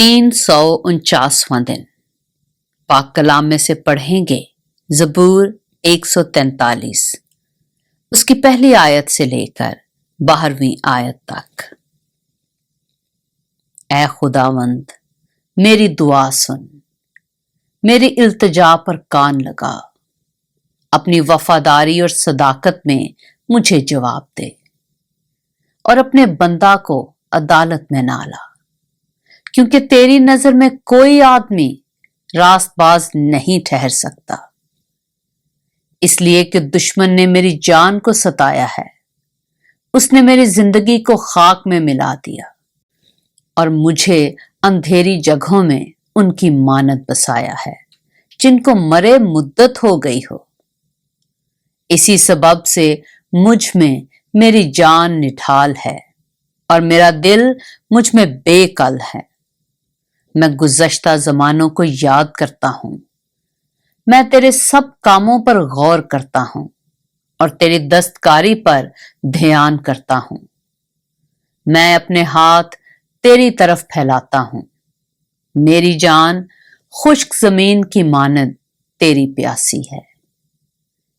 349वां दिन पाक कलाम में से पढ़ेंगे ज़बूर 143 उसकी पहली आयत से लेकर 12वीं आयत तक। ऐ खुदावंद मेरी दुआ सुन, मेरी इल्तिजा पर कान लगा, अपनी वफादारी और सदाकत में मुझे जवाब दे और अपने बंदा को अदालत में ना ला, क्योंकि तेरी नजर में कोई आदमी रास्तबाज नहीं ठहर सकता। इसलिए कि दुश्मन ने मेरी जान को सताया है, उसने मेरी जिंदगी को खाक में मिला दिया और मुझे अंधेरी जगहों में उनकी मानद बसाया है, जिनको मरे मुद्दत हो गई हो। इसी सबब से मुझ में मेरी जान निठाल है और मेरा दिल मुझ में बेकल है। मैं गुज़श्ता ज़मानों को याद करता हूँ, मैं तेरे सब कामों पर गौर करता हूँ और तेरी दस्तकारी पर ध्यान करता हूँ। मैं अपने हाथ तेरी तरफ फैलाता हूँ, मेरी जान खुश्क जमीन की मानद तेरी प्यासी है।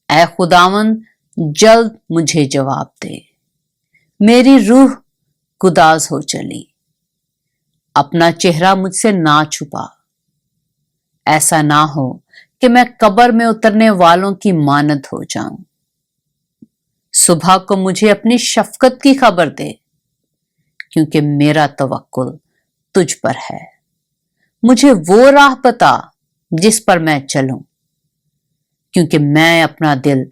ऐ खुदावंद जल्द मुझे जवाब दे, मेरी रूह गुदाज हो चली, अपना चेहरा मुझसे ना छुपा। ऐसा ना हो कि मैं कब्र में उतरने वालों की मानद हो जाऊं। सुबह को मुझे अपनी शफकत की खबर दे, क्योंकि मेरा तवक्कुल तुझ पर है। मुझे वो राह बता जिस पर मैं चलूं, क्योंकि मैं अपना दिल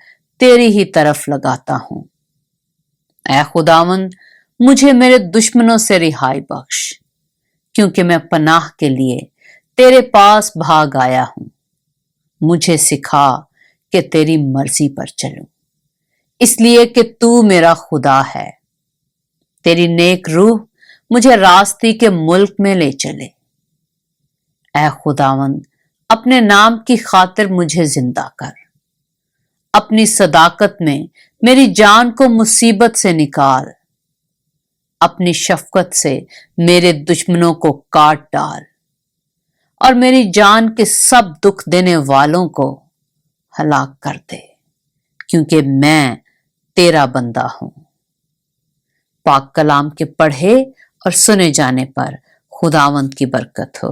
तेरी ही तरफ लगाता हूं। ऐ खुदावंद मुझे मेरे दुश्मनों से रिहाई बख्श, क्योंकि मैं पनाह के लिए तेरे पास भाग आया हूं। मुझे सिखा कि तेरी मर्जी पर चलूं, इसलिए कि तू मेरा खुदा है। तेरी नेक रूह मुझे रास्ते के मुल्क में ले चले। ऐ खुदावंद अपने नाम की खातिर मुझे जिंदा कर, अपनी सदाकत में मेरी जान को मुसीबत से निकाल। अपनी शफकत से मेरे दुश्मनों को काट डाल और मेरी जान के सब दुख देने वालों को हलाक कर दे, क्योंकि मैं तेरा बंदा हूं। पाक कलाम के पढ़े और सुने जाने पर खुदावंद की बरकत हो।